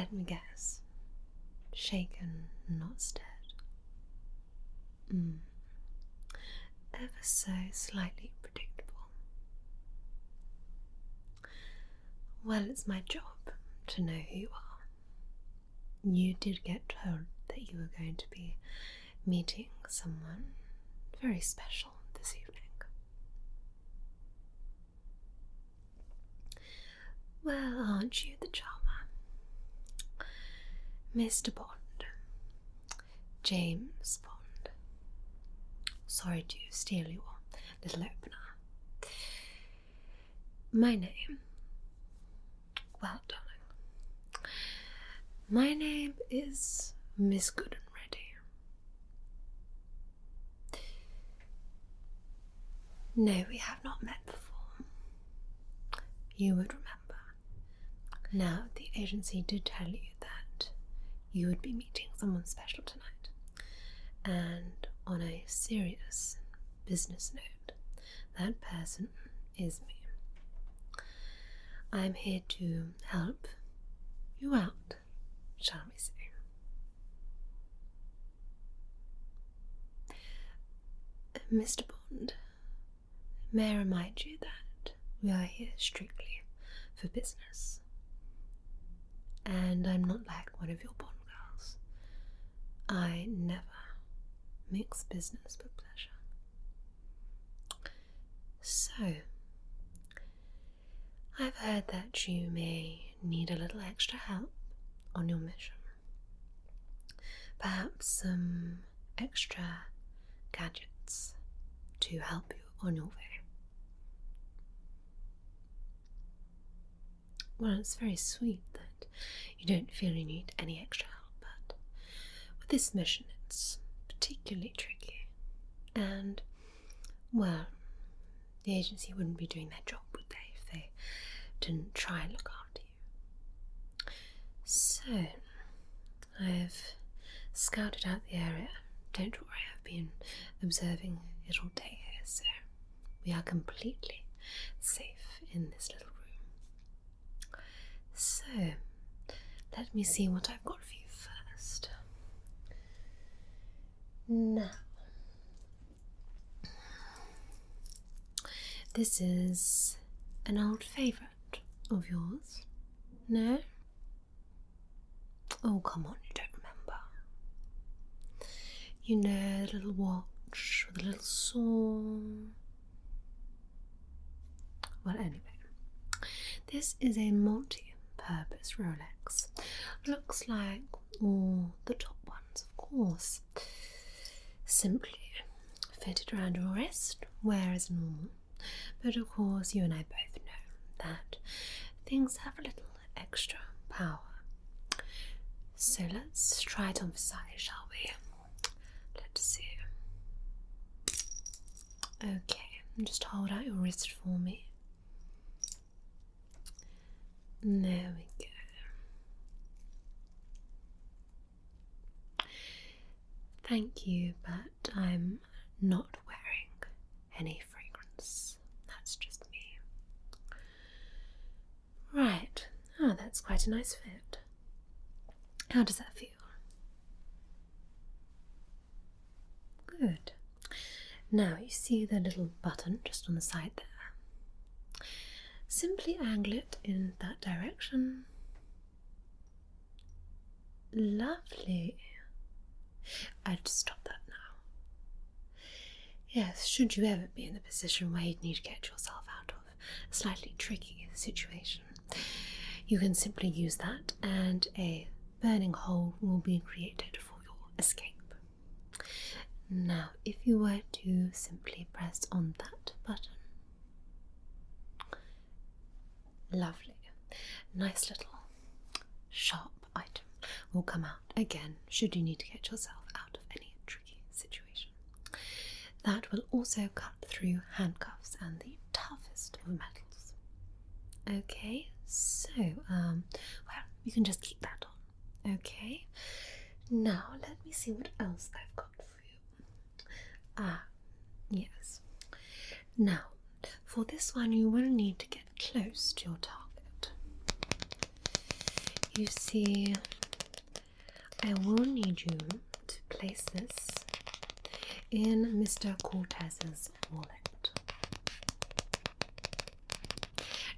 Let me guess. Shaken, not stirred. Ever so slightly predictable. Well, it's my job to know who you are. You did get told that you were going to be meeting someone very special this evening. Well, aren't you the charmer? Mr. Bond. James Bond. Sorry to steal your little opener. My name. Well, darling. My name is Miss Goodenready. No, we have not met before. You would remember. Now, the agency did tell you that you would be meeting someone special tonight. And on a serious business note, that person is me. I'm here to help you out, shall we say. Mr. Bond, may I remind you that we are here strictly for business. And I'm not like one of your Bond girls. I never mix business with pleasure. So, I've heard that you may need a little extra help on your mission. Perhaps some extra gadgets to help you on your way. Well, it's very sweet that you don't feel you need any extra help, but with this mission it's particularly tricky. And, well, the agency wouldn't be doing their job, would they, if they didn't try and look after you. So, I've scouted out the area. Don't worry, I've been observing it all day here, so we are completely safe in this little room. So, let me see what I've got for you first. Now, this is an old favourite of yours, no? Oh, come on, you don't remember. You know, the little watch with a little song. Well, anyway, this is a multi-purpose Rolex. Looks like all the top ones, of course. Simply fitted around your wrist, wear as normal. But of course, you and I both know that things have a little extra power. So let's try it on for size, shall we? Let's see. Okay, just hold out your wrist for me. There we go. Thank you, but I'm not wearing any fragrance. That's just me. Right. Oh, that's quite a nice fit. How does that feel? Good. Now you see the little button just on the side there. Simply angle it in that direction. Lovely. I'd stop that now. Yes, should you ever be in the position where you'd need to get yourself out of a slightly tricky situation, you can simply use that and a burning hole will be created for your escape. Now, if you were to simply press on that button, lovely, nice little sharp item will come out again should you need to get yourself out of any tricky situation. That will also cut through handcuffs and the toughest of metals. Okay, so, well, you can just keep that on. Okay, now let me see what else I've got for you. Ah, yes. Now, for this one you will need to get close to your target. You see, I will need you to place this in Mr. Cortez's wallet.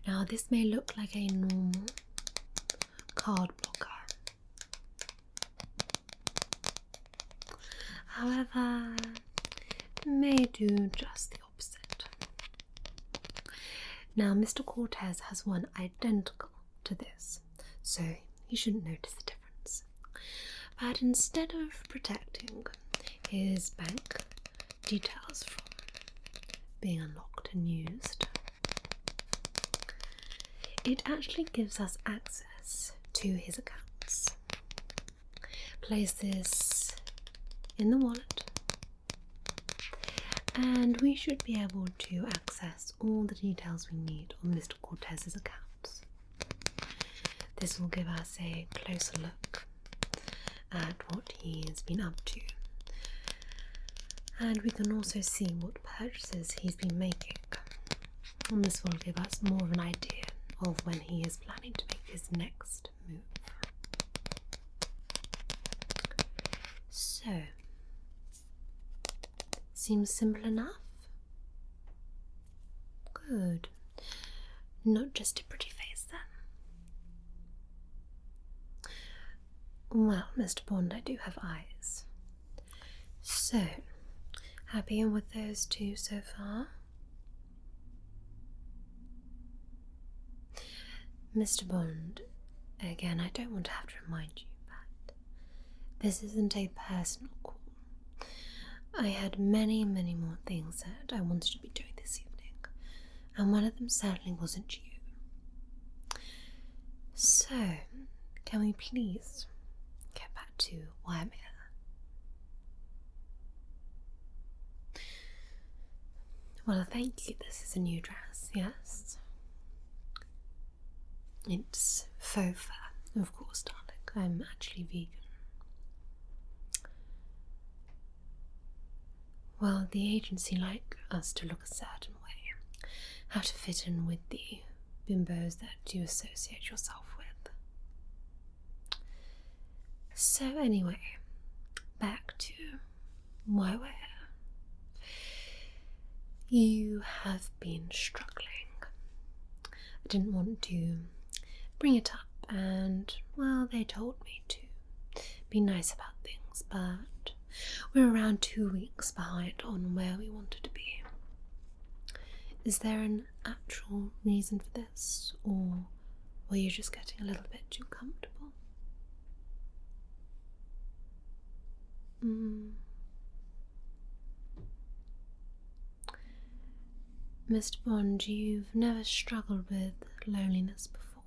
Now, this may look like a normal card blocker. However, it may do just the opposite. Now, Mr. Cortez has one identical to this, so you shouldn't notice the difference. But instead of protecting his bank details from being unlocked and used, it actually gives us access to his accounts. Place this in the wallet, and we should be able to access all the details we need on Mr. Cortez's accounts. This will give us a closer look at what he's been up to, and we can also see what purchases he's been making, and this will give us more of an idea of when he is planning to make his next move. So, seems simple enough? Good. Not just a pretty face then. Well, Mr. Bond, I do have eyes. So, happy with those two so far? Mr. Bond, again, I don't want to have to remind you, but this isn't a personal call. I had many, many more things that I wanted to be doing this evening, and one of them certainly wasn't you. So, can we please get back to why I'm here? Well, thank you. This is a new dress, yes? It's faux fur, of course, darling. I'm actually vegan. Well, the agency like us to look a certain way, how to fit in with the bimbos that you associate yourself with. So anyway, back to why we're here. You have been struggling. I didn't want to bring it up, and, well, they told me to be nice about things, but we're around 2 weeks behind on where we wanted to be. Is there an actual reason for this, or were you just getting a little bit too comfortable? Mr. Bond, you've never struggled with loneliness before.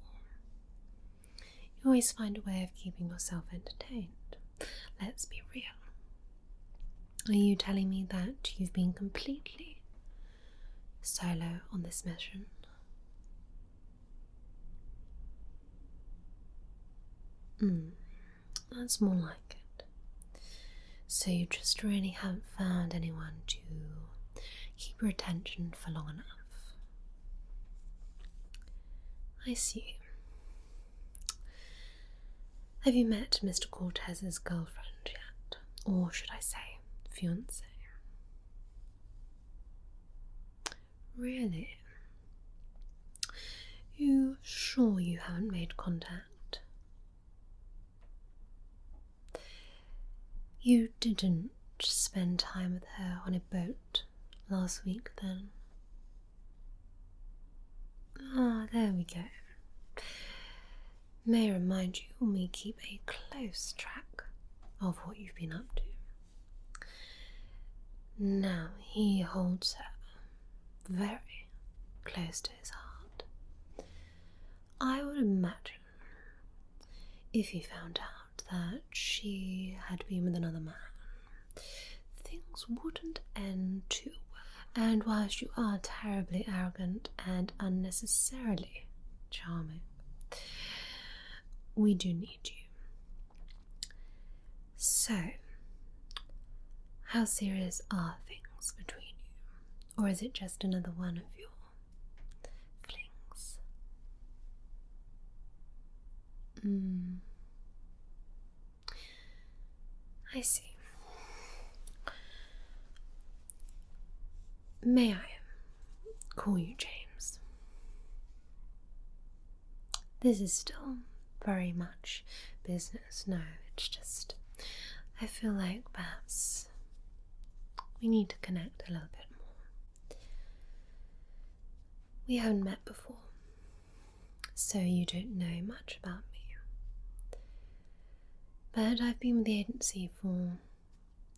You always find a way of keeping yourself entertained. Let's be real. Are you telling me that you've been completely solo on this mission? That's more like it. So you just really haven't found anyone to keep your attention for long enough. I see. Have you met Mr. Cortez's girlfriend yet? Or should I say, fiancé? Really? You sure you haven't made contact? You didn't spend time with her on a boat last week, then? Ah, there we go. May I remind you, we keep a close track of what you've been up to. Now, he holds her very close to his heart. I would imagine if he found out that she had been with another man, things wouldn't end too well. And whilst you are terribly arrogant and unnecessarily charming, we do need you. So, how serious are things between you? Or is it just another one of your flings? I see. May I call you James? This is still very much business. No, it's just I feel like perhaps we need to connect a little bit more. We haven't met before, so you don't know much about me. But I've been with the agency for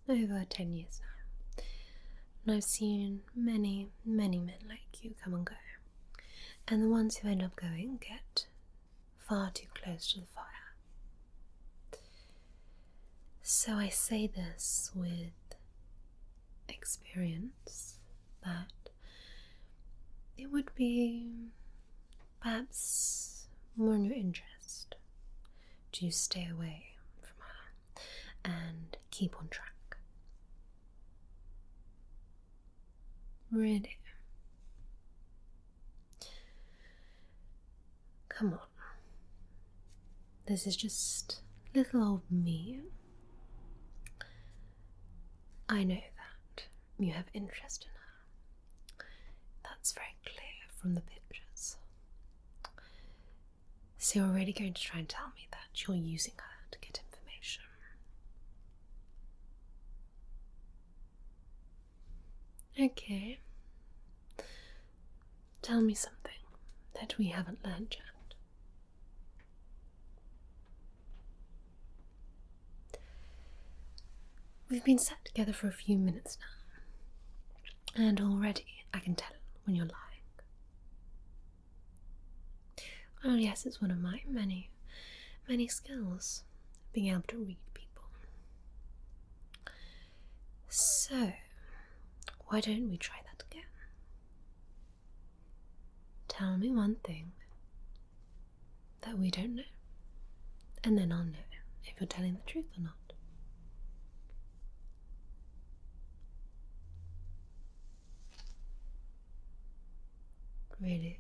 over 10 years now, and I've seen many, many men like you come and go, and the ones who end up going get far too close to the fire. So I say this with experience that it would be perhaps more in your interest to stay away from her and keep on track. Really? Come on. This is just little old me. I know that you have interest in her. That's very clear from the pictures. So you're really going to try and tell me that you're using her to get information? Okay. Tell me something that we haven't learned yet. We've been sat together for a few minutes now, and already I can tell when you're lying. Oh yes, it's one of my many, many skills, being able to read people. So, why don't we try that again? Tell me one thing that we don't know, and then I'll know if you're telling the truth or not. Really?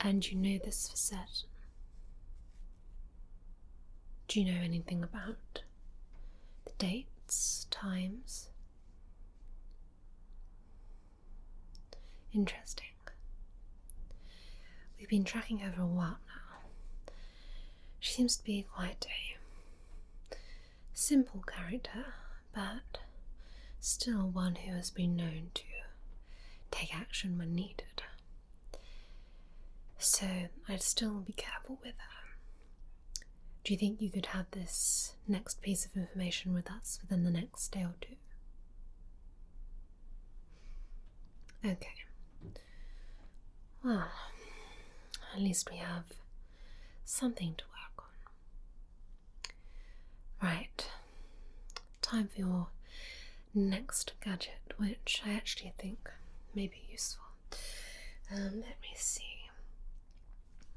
And you know this for certain? Do you know anything about the dates, times? Interesting. We've been tracking her for a while now. She seems to be quite a simple character, but still one who has been known to take action when needed. So I'd still be careful with her. Do you think you could have this next piece of information with us within the next day or two? Okay. Well, at least we have something to work on. Right. Time for your next gadget, which I actually think may be useful. Let me see.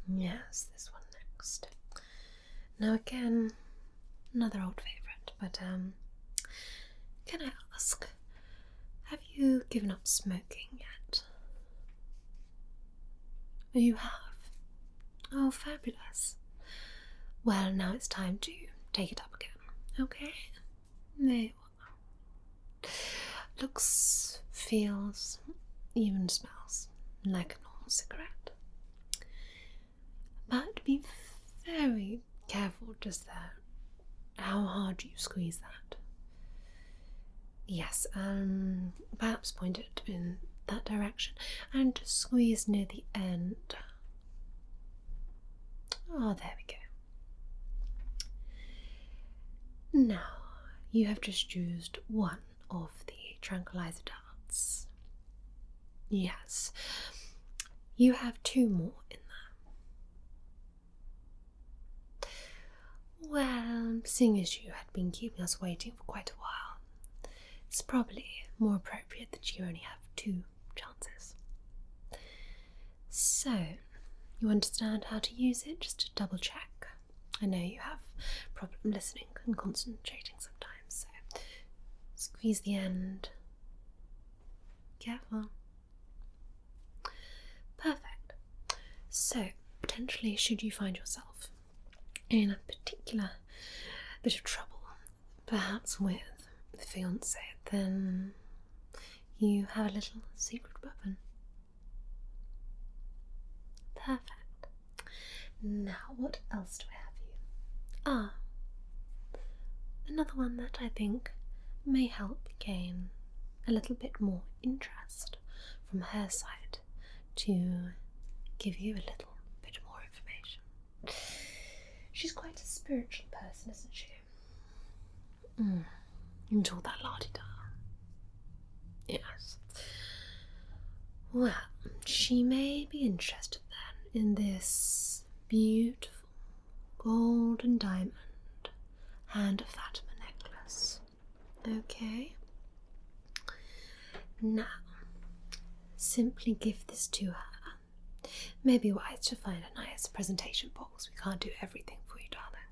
Yes, this one next. Now again, another old favourite, but can I ask, have you given up smoking yet? Oh, you have? Oh, fabulous. Well, now it's time to take it up again, okay? There you are. Looks, feels, even smells like a normal cigarette. But be very careful just there, how hard you squeeze that. Yes, perhaps point it in that direction and just squeeze near the end. Oh, there we go. Now, you have just used one of the tranquilizer darts. Yes, you have two more in there. Well, seeing as you had been keeping us waiting for quite a while, it's probably more appropriate that you only have two chances. So, you understand how to use it, just to double check. I know you have problem listening and concentrating sometimes, so squeeze the end. Careful. Perfect. So, potentially, should you find yourself in a particular bit of trouble, perhaps with the fiancé, then you have a little secret weapon. Perfect. Now, what else do I have you? Another one that I think may help gain a little bit more interest from her side to give you a little bit more information. She's quite a spiritual person, isn't she? And all that la-di-da. Yes. Well, she may be interested then in this beautiful gold and diamond Hand of Fatima necklace. Okay? Now, simply give this to her. Maybe wise to find a nice presentation box. We can't do everything for you, darling.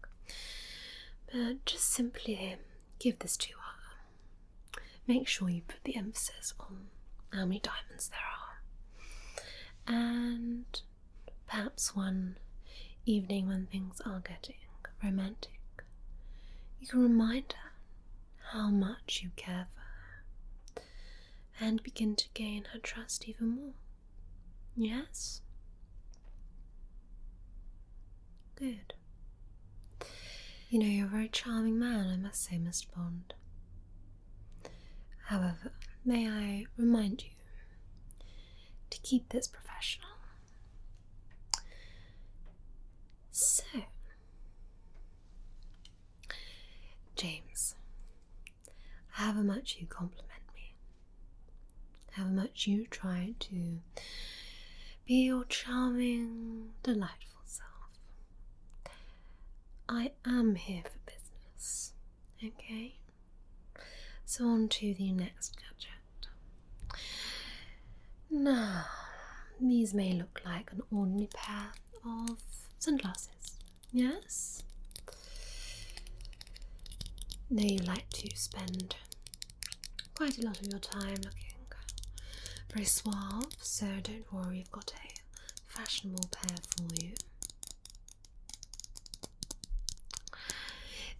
But just simply give this to her. Make sure you put the emphasis on how many diamonds there are. And perhaps one evening when things are getting romantic, you can remind her how much you care for her and begin to gain her trust even more. Yes? Good. You know, you're a very charming man, I must say, Mr. Bond. However, may I remind you to keep this professional. So, James, however much you compliment me, however much you try to be your charming, delightful self, I am here for business, okay? So on to the next gadget. Now, these may look like an ordinary pair of sunglasses, yes? Now you like to spend quite a lot of your time looking very suave, so don't worry, I've got a fashionable pair for you.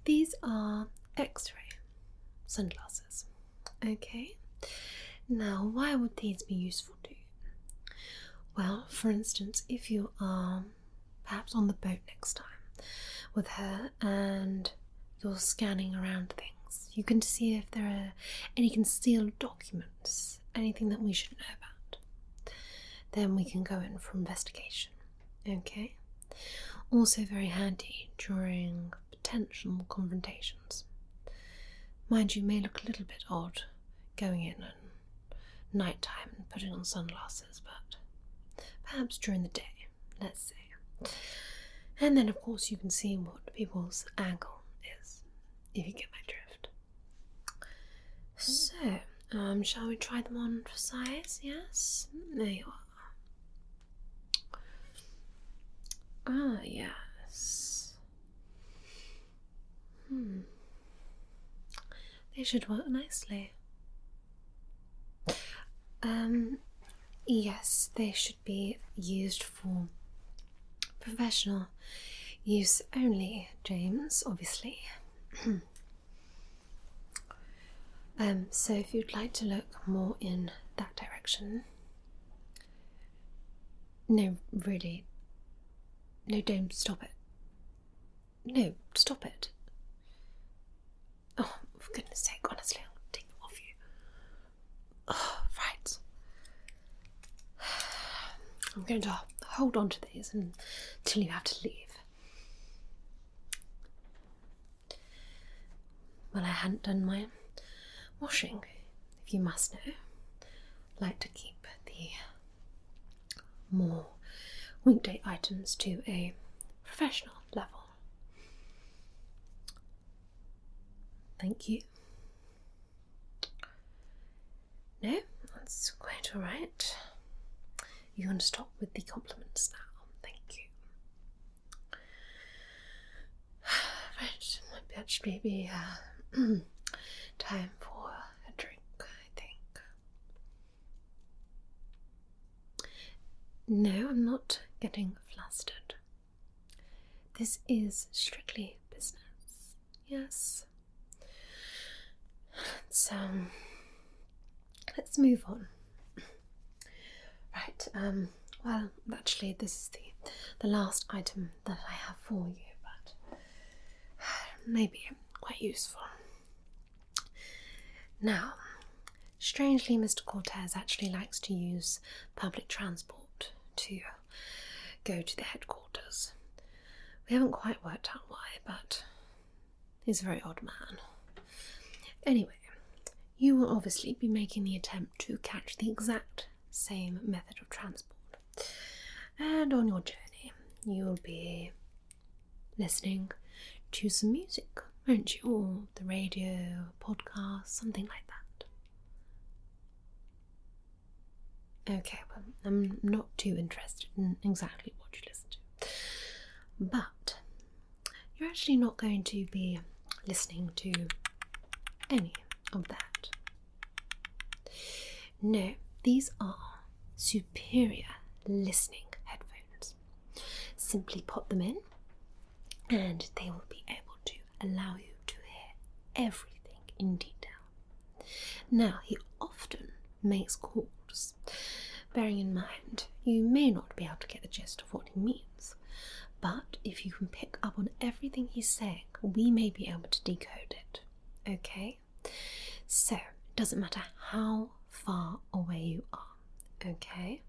These are X-ray sunglasses, okay? Now, why would these be useful to you? Well, for instance, if you are perhaps on the boat next time with her and you're scanning around things, you can see if there are any concealed documents, anything that we should know about. Then we can go in for investigation, okay? Also very handy during potential confrontations. Mind you, may look a little bit odd going in at night time and putting on sunglasses, but perhaps during the day, let's say. And then of course you can see what people's angle is, if you get my drift. So, shall we try them on for size? Yes? There you are. Ah, yes. They should work nicely. Yes, they should be used for professional use only, James, obviously. So if you'd like to look more in that direction. No, really. No, don't stop it. No, stop it. Oh, for goodness sake, honestly, I'll take them off you. Oh, right. I'm going to hold on to these until you have to leave. Well, I hadn't done my washing, if you must know. Like to keep the more weekday items to a professional level. Thank you. No, that's quite alright. You can stop with the compliments now. Thank you. Right, might actually be time for a drink, I think. No, I'm not getting flustered. This is strictly business. Yes. So, let's move on. Right, well, actually, this is the last item that I have for you, but maybe quite useful. Now, strangely, Mr. Cortez actually likes to use public transport to go to the headquarters. We haven't quite worked out why, but he's a very odd man. Anyway, you will obviously be making the attempt to catch the exact same method of transport. And on your journey, you'll be listening to some music, won't you? Or the radio, podcast, something like that. Okay, well, I'm not too interested in exactly what you listen to. But you're actually not going to be listening to any of that. No, these are superior listening headphones. Simply pop them in and they will be able to allow you to hear everything in detail. Now, he often makes calls. Bearing in mind, you may not be able to get the gist of what he means, but if you can pick up on everything he's saying, we may be able to decode it. Okay? So, it doesn't matter how far away you are. Okay?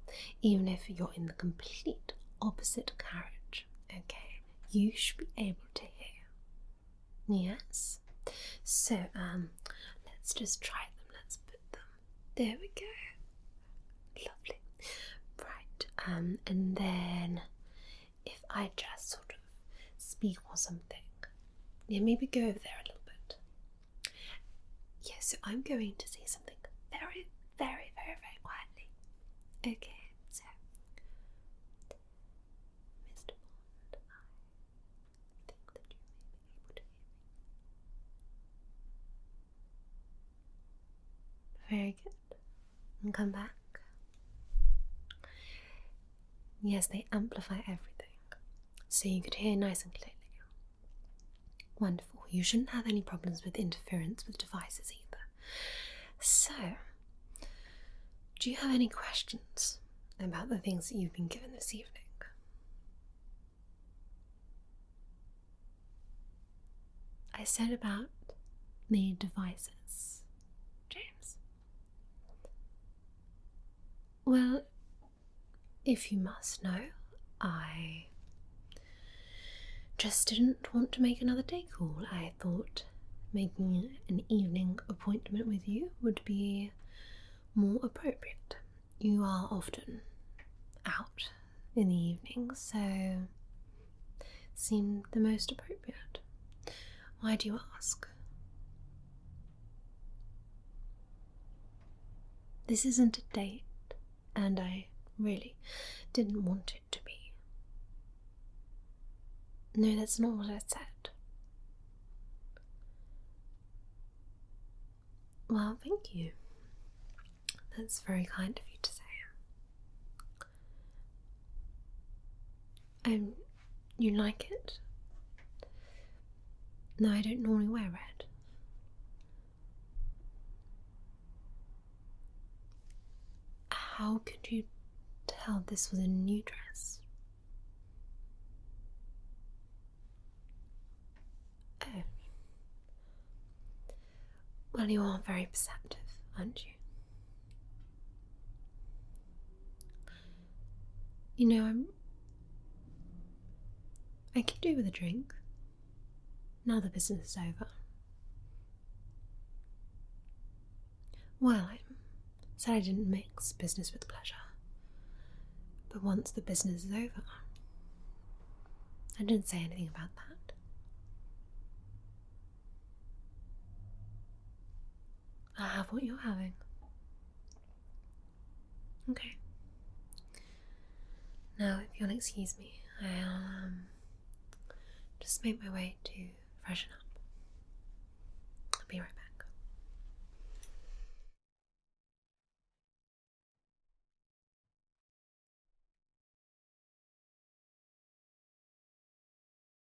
Even if you're in the complete opposite carriage. Okay? You should be able to hear. Yes? So, let's just try them. Let's put them. There we go. Lovely. Right. And then if I just sort of speak or something, yeah, maybe go over there a little bit. Yeah, so I'm going to say something very, very, very, very quietly. Okay, so Mr. Bond, I think that you may be able to hear me. Very good. And come back. Yes, they amplify everything, so you could hear nice and clearly. Wonderful. You shouldn't have any problems with interference with devices either. So, do you have any questions about the things that you've been given this evening? I said about the devices, James. Well, if you must know, I just didn't want to make another day call. I thought making an evening appointment with you would be more appropriate. You are often out in the evening, so it seemed the most appropriate. Why do you ask? This isn't a date, and I really didn't want it to be. No, that's not what I said. Well, thank you. That's very kind of you to say. You like it? No, I don't normally wear red. How could you tell this was a new dress? Oh. Well, you are very perceptive, aren't you? You know, I could do with a drink. Now the business is over. Well, I said I didn't mix business with pleasure. But once the business is over, I didn't say anything about that. I'll have what you're having. Okay. Now, if you'll excuse me, I'll just make my way to freshen up. I'll be right back.